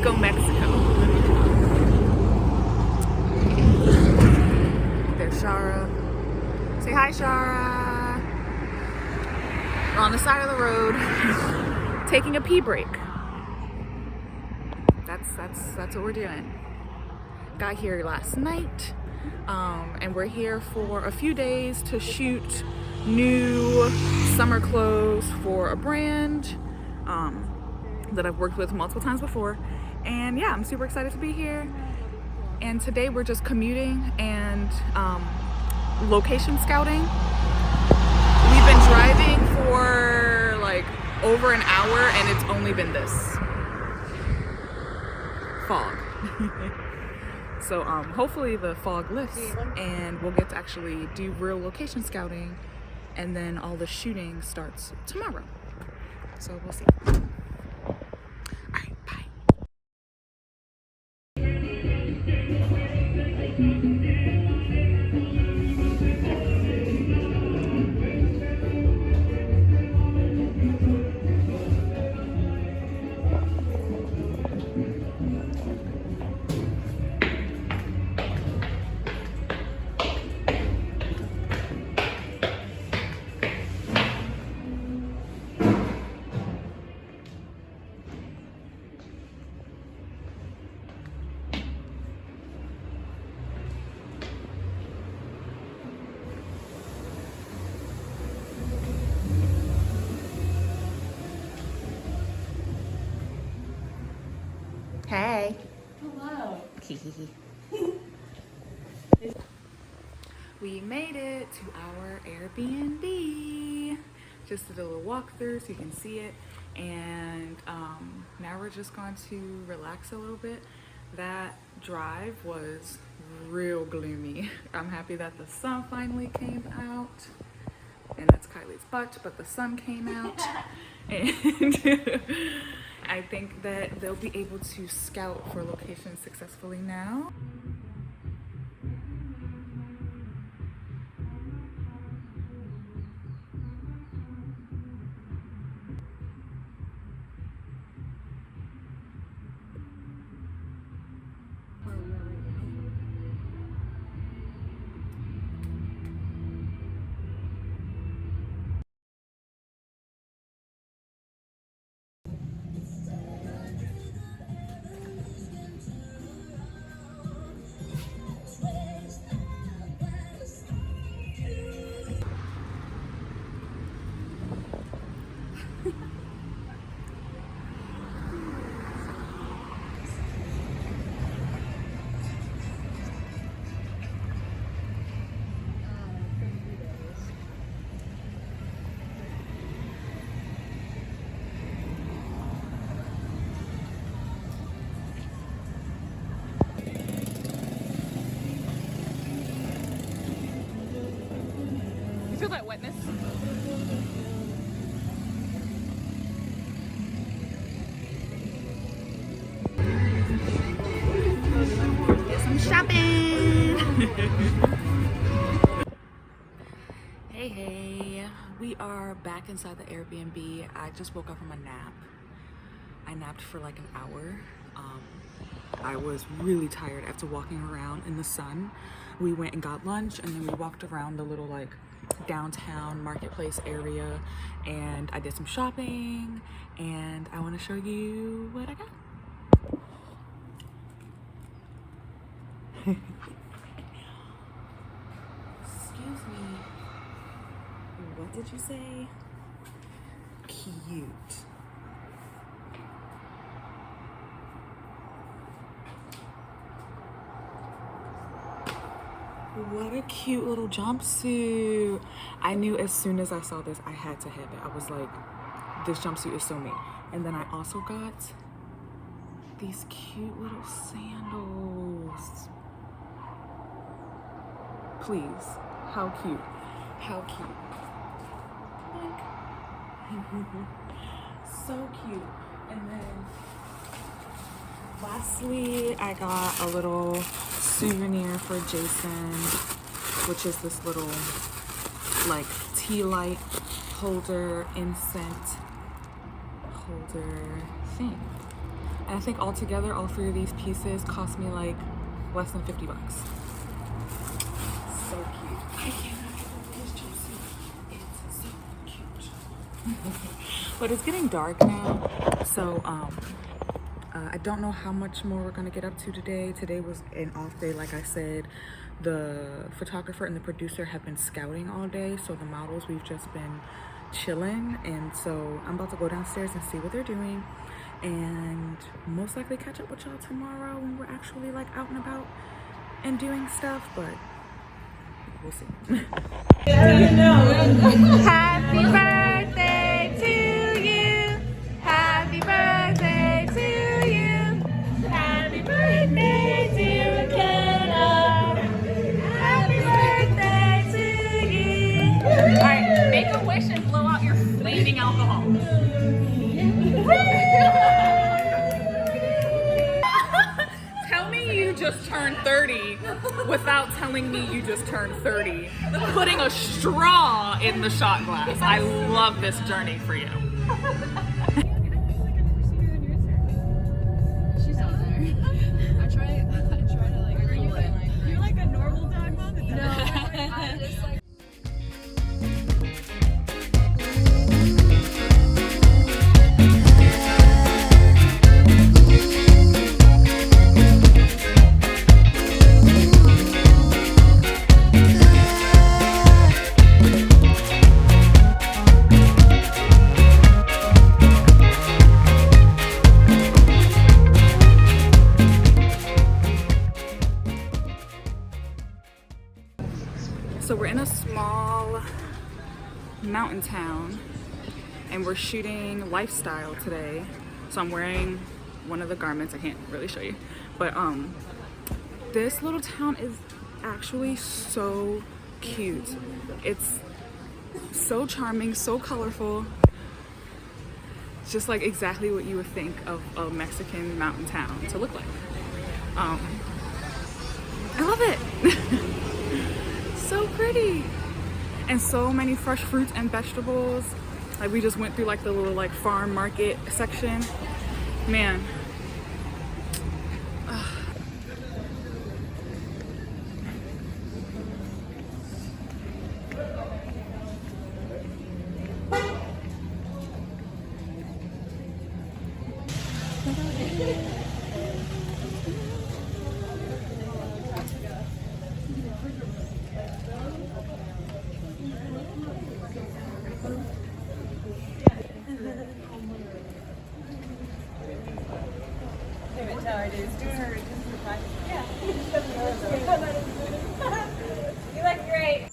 Tampico, Mexico. There's Shara. Say hi, Shara. We're on the side of the road, taking a pee break. That's what we're doing. Got here last night, and we're here for a few days to shoot new summer clothes for a brand that I've worked with multiple times before. And yeah, I'm super excited to be here. And today we're just commuting and location scouting. We've been driving for like over an hour and it's only been this fog. So hopefully the fog lifts and we'll get to actually do real location scouting, and then all the shooting starts tomorrow. So we'll see. All right, bye. Hey. Hello. We made it to our Airbnb. Just did a little walkthrough so you can see it. And now we're just going to relax a little bit. That drive was real gloomy. I'm happy that the sun finally came out. And that's Kylie's butt, but the sun came out. And I think that they'll be able to scout for locations successfully now. Feel that wetness? Get some shopping. Hey, we are back inside the Airbnb. I just woke up from a nap. I napped for like an hour. I was really tired after walking around in the sun. We went and got lunch, and then we walked around the little like downtown marketplace area, and I did some shopping, and I want to show you what I got. Excuse me, what did you say? Cute. What a cute little jumpsuit. I knew as soon as I saw this, I had to have it. I was like, this jumpsuit is so me. And then I also got these cute little sandals. Please, how cute. How cute. Like, so cute. And then lastly, I got a little souvenir for Jason, which is this little like tea light holder, incense holder thing. And I think altogether, all 3 of these pieces cost me like less than 50 bucks. So cute. I cannot get over this juicy. It's so cute. But it's getting dark now, so I don't know how much more we're gonna get up to today. Today was an off day, like I said. The photographer and the producer have been scouting all day, so the models, we've just been chilling. And so I'm about to go downstairs and see what they're doing, and most likely catch up with y'all tomorrow when we're actually like out and about and doing stuff, but we'll see. Happy birthday to you. Happy birthday to you. Happy birthday, dear Kenna. Happy birthday to you. All right, make a wish and blow out your flaming alcohol. Tell me you just turned 30 without telling me you just turned 30. Putting a straw in the shot glass. I love this journey for you. She's on there. I try to like. Are you like you're like a normal dog mom? No, I just like. So we're in a small mountain town and we're shooting lifestyle today. So I'm wearing one of the garments. I can't really show you, but this little town is actually so cute. It's so charming, so colorful. It's just like exactly what you would think of a Mexican mountain town to look like. I love it. So pretty, and so many fresh fruits and vegetables. Like we just went through like the little like farm market section. Man, You look great.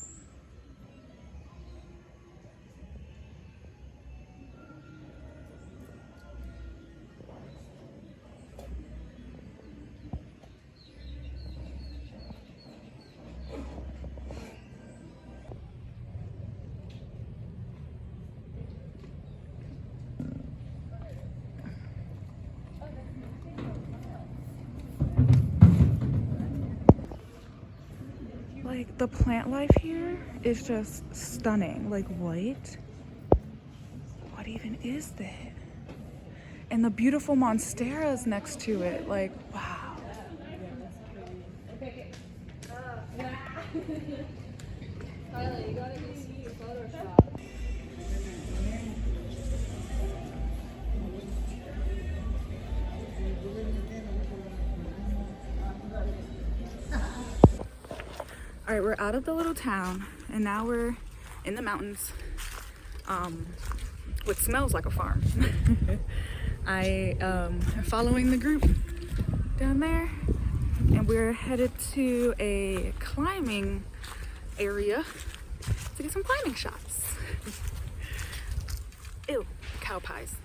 like the plant life here is just stunning. Like what even is that? And the beautiful monsteras next to it. Like, wow. Tyler, you gotta just use Photoshop. All right, we're out of the little town and now we're in the mountains, what smells like a farm. I am following the group down there and we're headed to a climbing area to get some climbing shots. Ew, cow pies.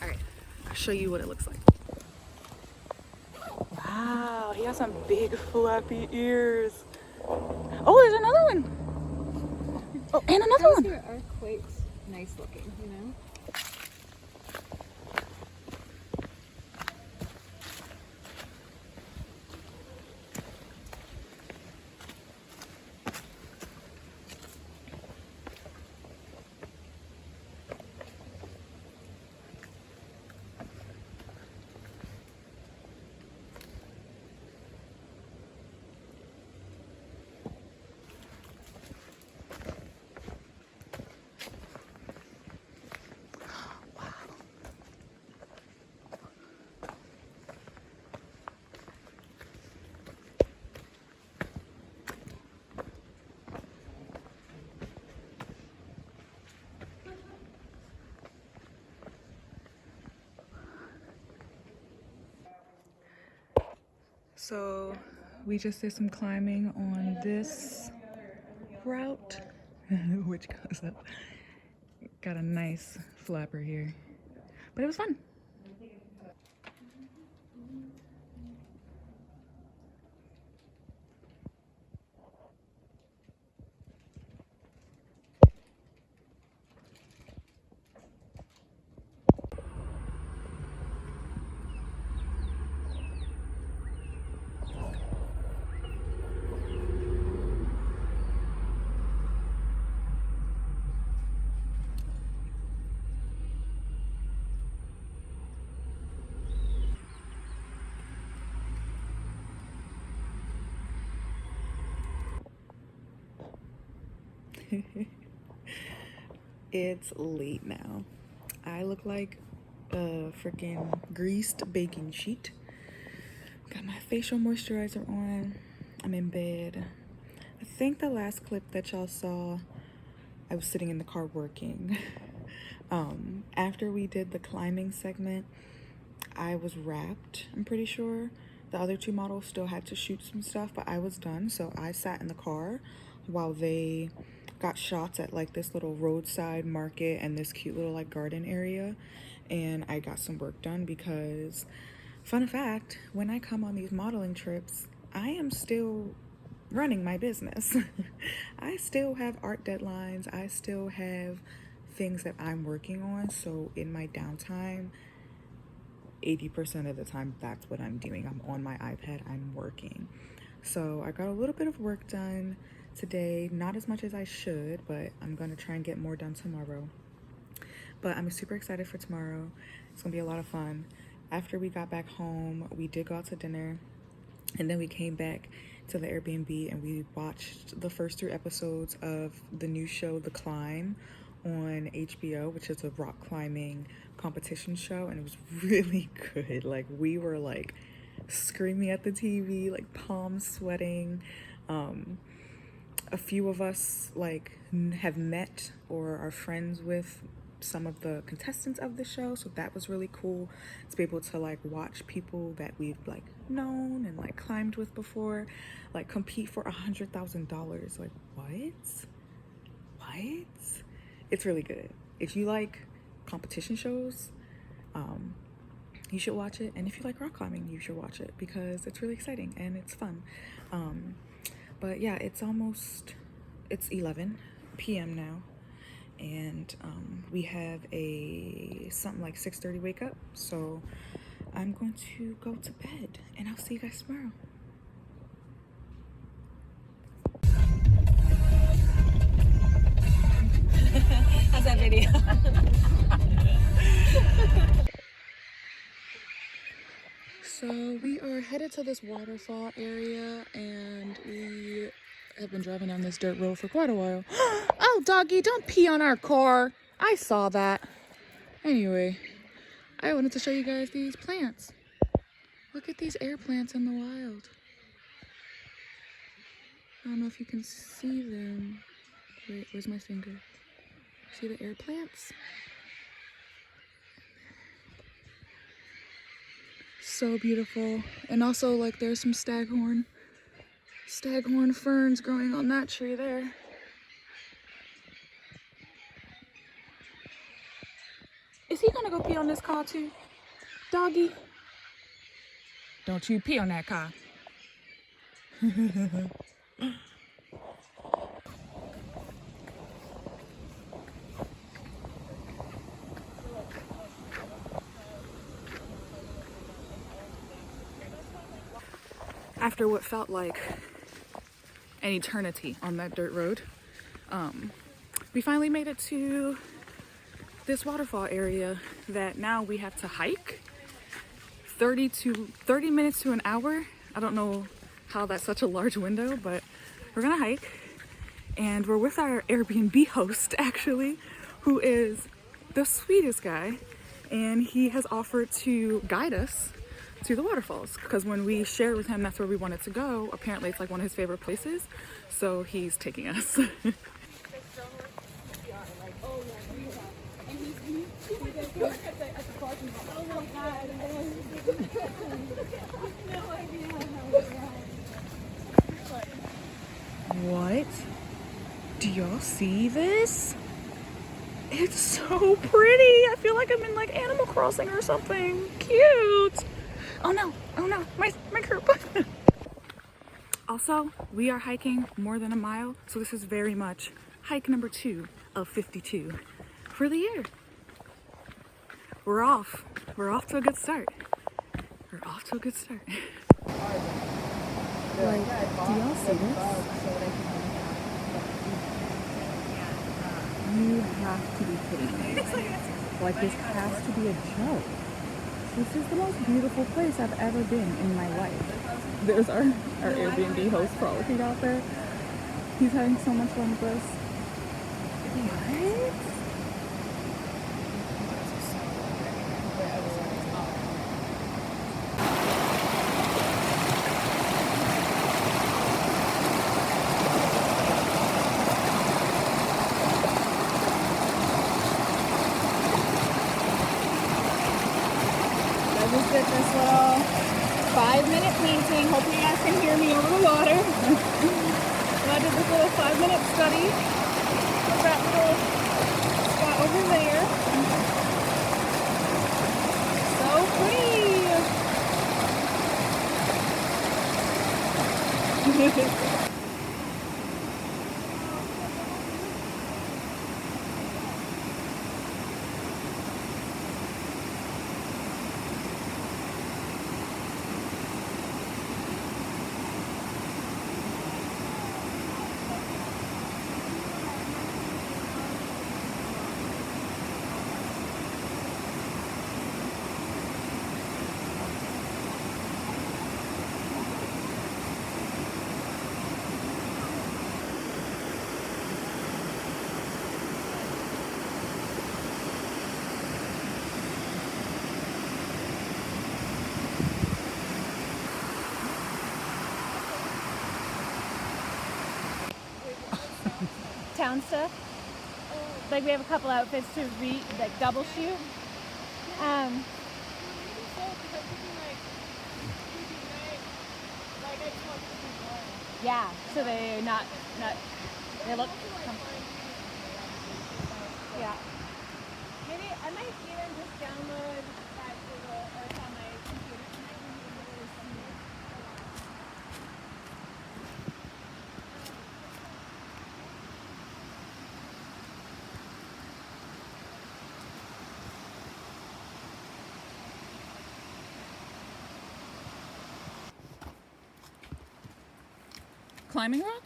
All right, I'll show you what it looks like. Wow, he has some big fluffy ears. Oh, there's another one. Oh, and another one. Here are quite nice looking, you know? So we just did some climbing on this route, which goes up. Got a nice flapper here, but it was fun. It's late now. I look like a freaking greased baking sheet. Got my facial moisturizer on. I'm in bed. I think the last clip that y'all saw, I was sitting in the car working. After we did the climbing segment, I was wrapped, I'm pretty sure. The other two models still had to shoot some stuff, but I was done. So I sat in the car while they got shots at like this little roadside market and this cute little like garden area. And I got some work done because, fun fact, when I come on these modeling trips, I am still running my business. I still have art deadlines. I still have things that I'm working on. So in my downtime, 80% of the time, that's what I'm doing. I'm on my iPad, I'm working. So I got a little bit of work done today, not as much as I should, but I'm gonna try and get more done tomorrow. But I'm super excited for tomorrow. It's gonna be a lot of fun. After we got back home, we did go out to dinner, and then we came back to the Airbnb and we watched the first 3 episodes of the new show, The Climb, on HBO, which is a rock climbing competition show, and it was really good. Like, we were like screaming at the TV, like palms sweating. A few of us like have met or are friends with some of the contestants of the show, so that was really cool to be able to like watch people that we've like known and like climbed with before like compete for $100,000. Like, what? It's really good. If you like competition shows, you should watch it. And if you like rock climbing, you should watch it because it's really exciting and it's fun. But yeah, it's 11 p.m. now, and we have a something like 6:30 wake up. So I'm going to go to bed, and I'll see you guys tomorrow. How's that video? So we are headed to this waterfall area, and we have been driving down this dirt road for quite a while. Oh, doggy, don't pee on our car. I saw that. Anyway, I wanted to show you guys these plants. Look at these air plants in the wild. I don't know if you can see them. Wait, where's my finger? See the air plants? So beautiful. And also, like, there's some staghorn ferns growing on that tree there. Is he gonna go pee on this car too? Doggy? Don't you pee on that car. After what felt like an eternity on that dirt road, we finally made it to this waterfall area that now we have to hike 30 minutes to an hour. I don't know how that's such a large window, but we're gonna hike, and we're with our Airbnb host actually, who is the sweetest guy, and he has offered to guide us to the waterfalls, because when we shared with him that's where we wanted to go, apparently it's like one of his favorite places, so he's taking us. Do y'all see this? It's so pretty. I feel like I'm in like Animal Crossing or something. Cute. Oh no, my curb. Also, we are hiking more than a mile, so this is very much hike number 2 of 52 for the year. We're off. We're off to a good start. We're off to a good start. Like, do y'all see this? You have to be kidding me. Like, this has to be a joke. This is the most beautiful place I've ever been in my life. There's our Airbnb host frolicking out there. He's having so much fun with us. What? I just did this little 5-minute painting. Hopefully you guys can hear me over the water. I did this little 5-minute study of that little spot over there. So pretty. Town stuff. Like we have a couple outfits to like double shoot. Yeah, so they not they look. Yeah. Maybe I might even just download that Google Earth on my computer tonight and use it as something. Climbing rock?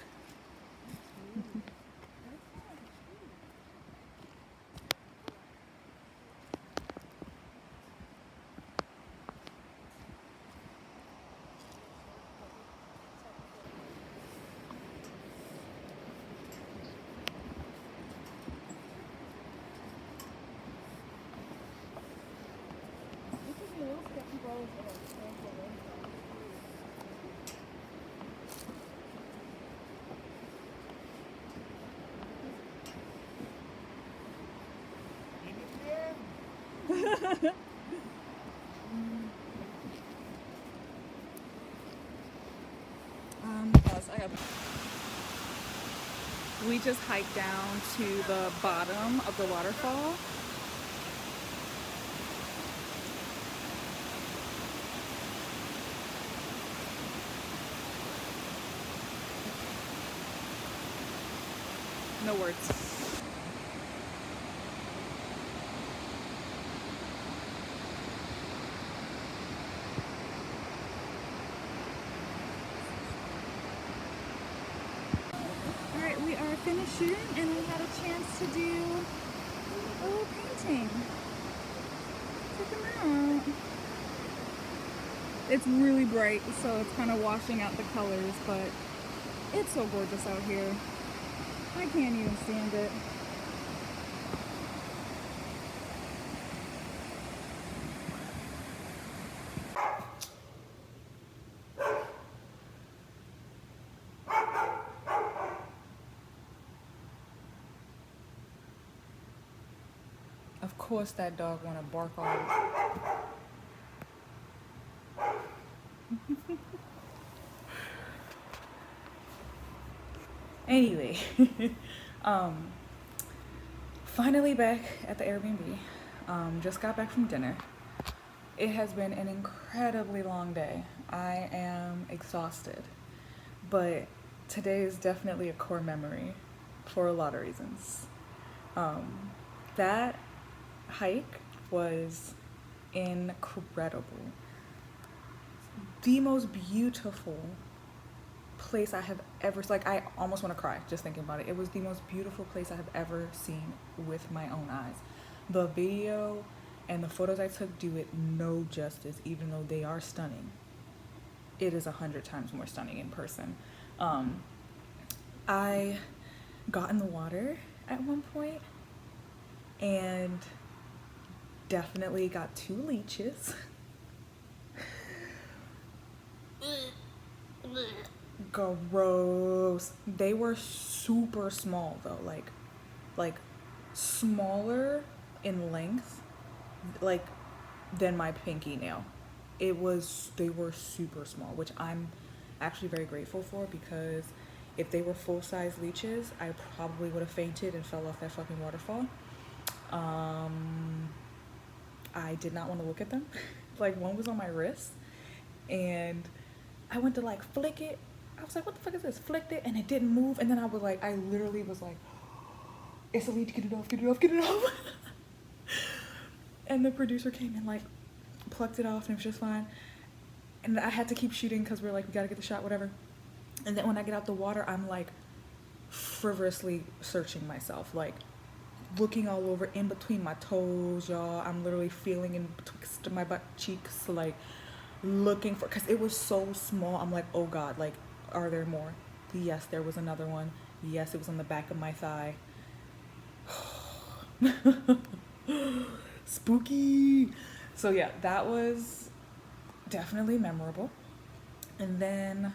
We just hiked down to the bottom of the waterfall. No words. Alright, we are finished shooting and we had a chance to do a little painting. Check them out. It's really bright, so it's kind of washing out the colors, but it's so gorgeous out here. I can't even stand it. Of course that dog want to bark all over. Anyway, Um, Finally back at the Airbnb. Just got back from dinner. It has been an incredibly long day. I am exhausted, but today is definitely a core memory for a lot of reasons. That hike was incredible. The most beautiful place I have ever, like, I almost want to cry just thinking about it. It was the most beautiful place I have ever seen with my own eyes. The video and the photos I took do it no justice, even though they are stunning. It is 100 times more stunning in person. I got in the water at one point and definitely got 2 leeches. Gross. They were super small though, like smaller in length, like than my pinky nail. They were super small, which I'm actually very grateful for, because if they were full-size leeches, I probably would have fainted and fell off that fucking waterfall. I did not want to look at them. Like, one was on my wrist, and I went to like flick it. I was like, what the fuck is this? Flicked it, and it didn't move. And then I literally was like, it's a leech, get it off, get it off, get it off. And the producer came and like plucked it off, and it was just fine. And I had to keep shooting because we gotta get the shot, whatever. And then when I get out the water, I'm like frivolously searching myself, like looking all over in between my toes, y'all. I'm literally feeling in betwixt my butt cheeks, like looking for, because it was so small. I'm like, oh God, like, are there more? Yes, there was another one. Yes, it was on the back of my thigh. Spooky. So yeah, that was definitely memorable. And then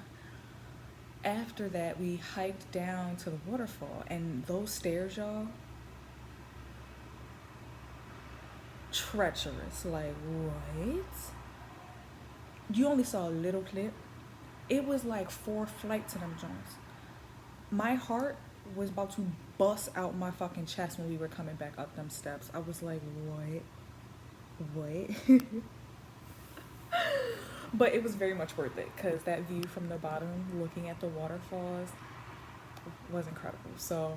after that, we hiked down to the waterfall, and those stairs, y'all, treacherous. Like, what? You only saw a little clip. It was like 4 flights of them joints. My heart was about to bust out my fucking chest when we were coming back up them steps. I was like, what? But it was very much worth it, because that view from the bottom looking at the waterfalls was incredible. So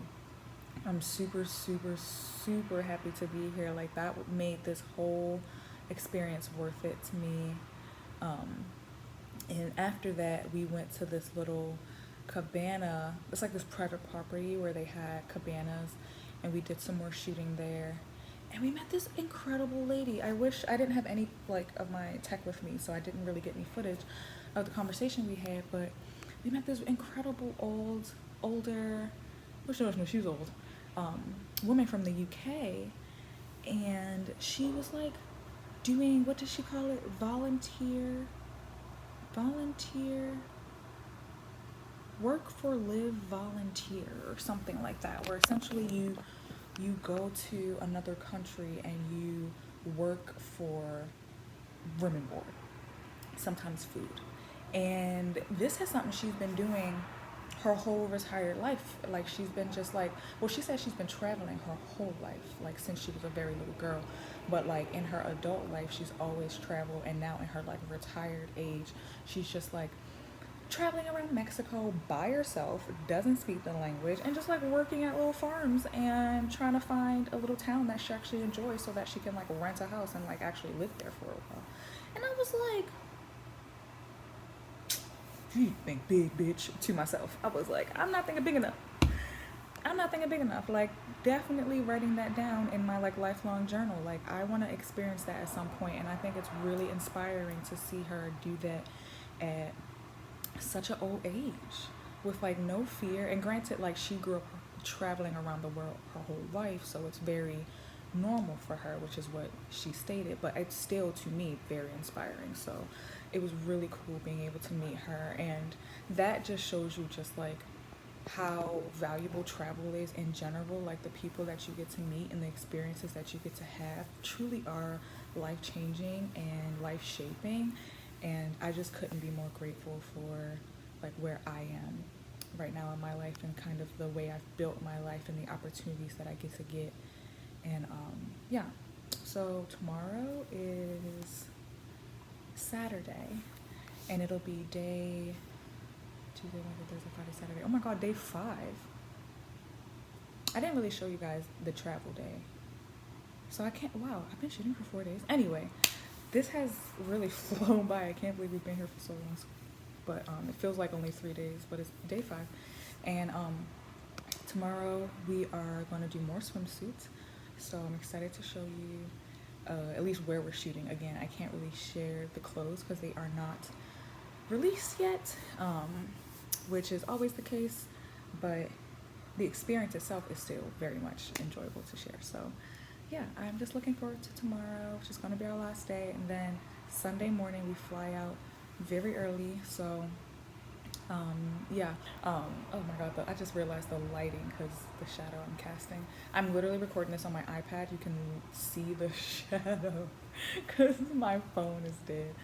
I'm super, super, super happy to be here. Like, that made this whole experience worth it to me. And after that, we went to this little cabana. It's like this private property where they had cabanas, and we did some more shooting there. And we met this incredible lady. I wish I didn't have any like of my tech with me, so I didn't really get any footage of the conversation we had. But we met this incredible older, which no, she was old, woman from the UK, and she was like doing, what did she call it? Volunteer work for live volunteer or something like that, where essentially you go to another country and you work for room and board, sometimes food. And this is something she's been doing her whole retired life. Like, she's been just like, well, she said she's been traveling her whole life, like since she was a very little girl. But like in her adult life, she's always traveled, and now in her like retired age, she's just like traveling around Mexico by herself, doesn't speak the language, and just like working at little farms and trying to find a little town that she actually enjoys, so that she can like rent a house and like actually live there for a while. And I was like, you think big, bitch, to myself. I was like, I'm not thinking big enough. Like, definitely writing that down in my like lifelong journal. Like, I want to experience that at some point, and I think it's really inspiring to see her do that at such an old age with like no fear. And granted, like, she grew up traveling around the world her whole life, so it's very normal for her, which is what she stated, but it's still, to me, very inspiring. So it was really cool being able to meet her, and that just shows you just like how valuable travel is in general. Like, the people that you get to meet and the experiences that you get to have truly are life-changing and life-shaping, and I just couldn't be more grateful for like where I am right now in my life and kind of the way I've built my life and the opportunities that I get to get. And yeah, so tomorrow is Saturday, and it'll be day Tuesday, Wednesday, Thursday, Friday, Saturday. Oh my god, day 5. I didn't really show you guys the travel day, so I can't. Wow, I've been shooting for 4 days. Anyway, this has really flown by. I can't believe we've been here for so long, but it feels like only 3 days, but it's day 5. And tomorrow we are going to do more swimsuits, so I'm excited to show you at least where we're shooting. Again, I can't really share the clothes because they are not released yet, which is always the case, but the experience itself is still very much enjoyable to share. So yeah, I'm just looking forward to tomorrow, which is going to be our last day, and then Sunday morning we fly out very early. So yeah, oh my god, I just realized the lighting because the shadow I'm casting. I'm literally recording this on my iPad. You can see the shadow because my phone is dead.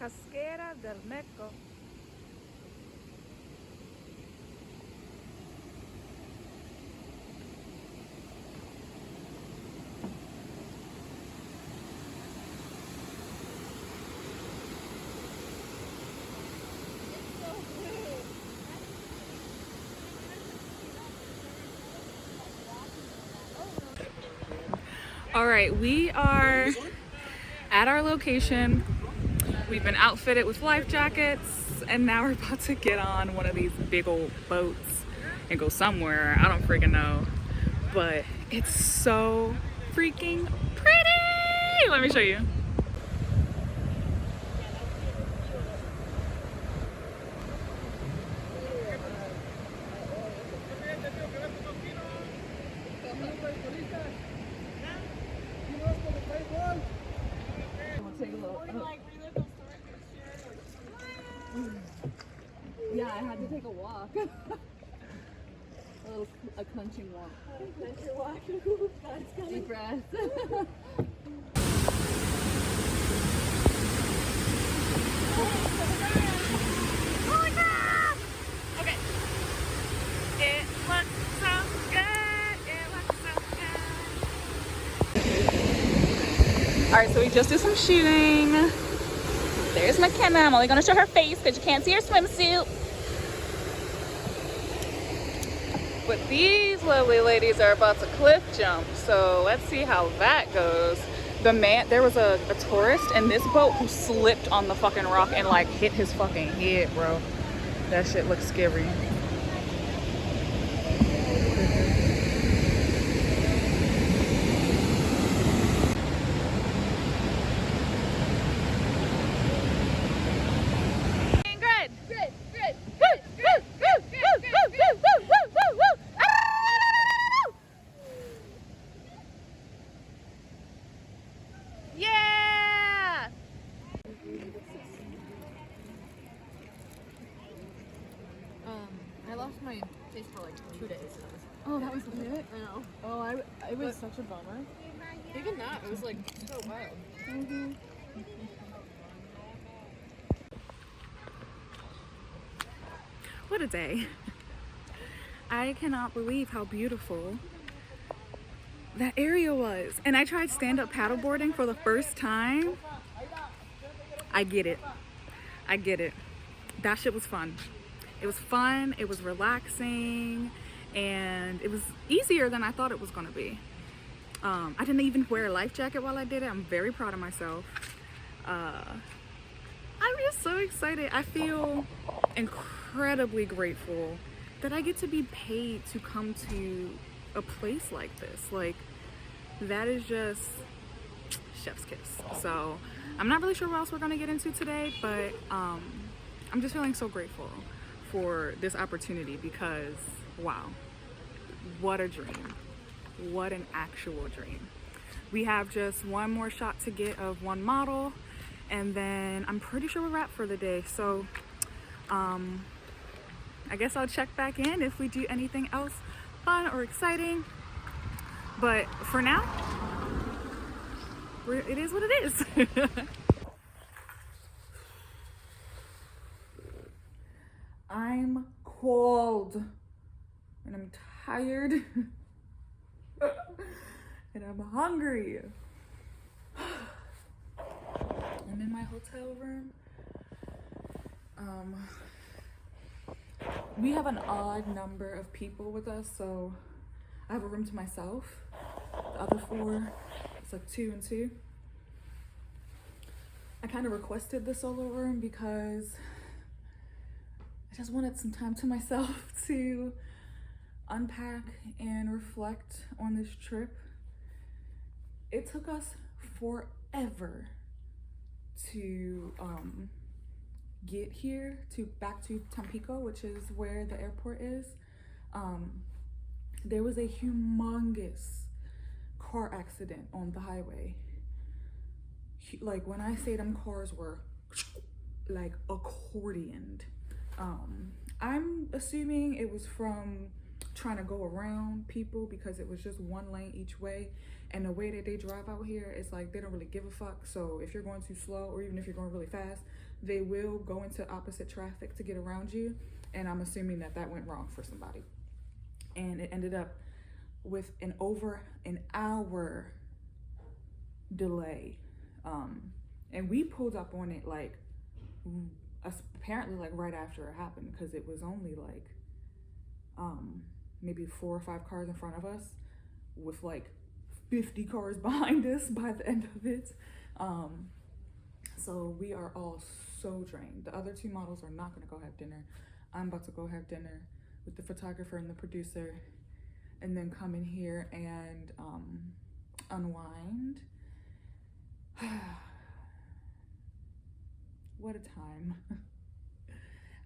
Casquera del Meco. All right, we are at our location. We've been outfitted with life jackets, and now we're about to get on one of these big old boats and go somewhere. I don't freaking know, but it's so freaking pretty. Let me show you. Yeah, I had to take a walk. a clenching walk. Clenching walk. That's coming. Deep breath. Holy crap! Okay. It looks so good. It looks so good. Alright, so we just did some shooting. There's McKenna. I'm only gonna show her face because you can't see her swimsuit. But these lovely ladies are about to cliff jump, so let's see how that goes. There was a tourist in this boat who slipped on the fucking rock and like hit his fucking head, bro. That shit looks scary. I lost my taste for like 2 days. Oh, that was it? I know. Oh, it was such a bummer. Even that, it was like so wild. Mm-hmm. What a day. I cannot believe how beautiful that area was. And I tried stand-up paddleboarding for the first time. I get it. I get it. That shit was fun. It was fun, it was relaxing, and it was easier than I thought it was gonna be. I didn't even wear a life jacket while I did it. I'm very proud of myself. I'm just so excited. I feel incredibly grateful that I get to be paid to come to a place like this. Like, that is just chef's kiss. So I'm not really sure what else we're gonna get into today, but I'm just feeling so grateful for this opportunity because wow, what a dream. What an actual dream. We have just one more shot to get of one model, and then I'm pretty sure we're wrapped for the day. So I guess I'll check back in if we do anything else fun or exciting, but for now it is what it is. tired and I'm hungry. I'm in my hotel room. We have an odd number of people with us, so I have a room to myself. The other 4, it's like 2 and 2. I kind of requested the solo room because I just wanted some time to myself to unpack and reflect on this trip. It took us forever to get here back to Tampico, which is where the airport is. There was a humongous car accident on the highway. Like, when I say them cars were like accordioned, I'm assuming it was from trying to go around people because it was just one lane each way, and the way that they drive out here is like they don't really give a fuck. So if you're going too slow, or even if you're going really fast, they will go into opposite traffic to get around you, and I'm assuming that went wrong for somebody, and it ended up with an over an hour delay. And we pulled up on it like apparently like right after it happened, because it was only like maybe 4 or 5 cars in front of us with like 50 cars behind us by the end of it. So we are all so drained. The other 2 models are not gonna go have dinner. I'm about to go have dinner with the photographer and the producer, and then come in here and unwind. What a time.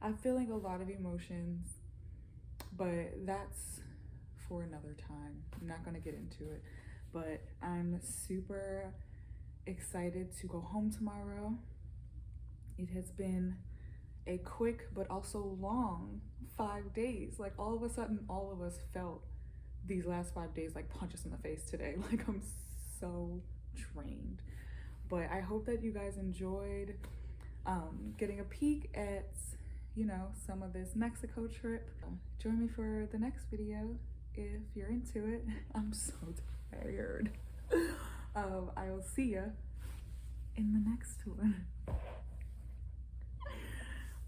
I'm feeling a lot of emotions, but that's for another time. I'm not gonna get into it, but I'm super excited to go home tomorrow. It has been a quick but also long 5 days. Like, all of a sudden, all of us felt these last 5 days like punch us in the face today. Like, I'm so drained. But I hope that you guys enjoyed getting a peek at, you know, some of this Mexico trip. Join me for the next video if you're into it. I'm so tired. I will see ya in the next one.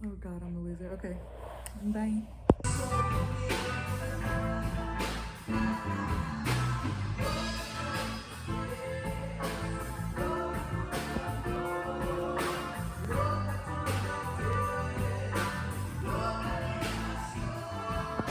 Oh God, I'm a loser. Okay, bye.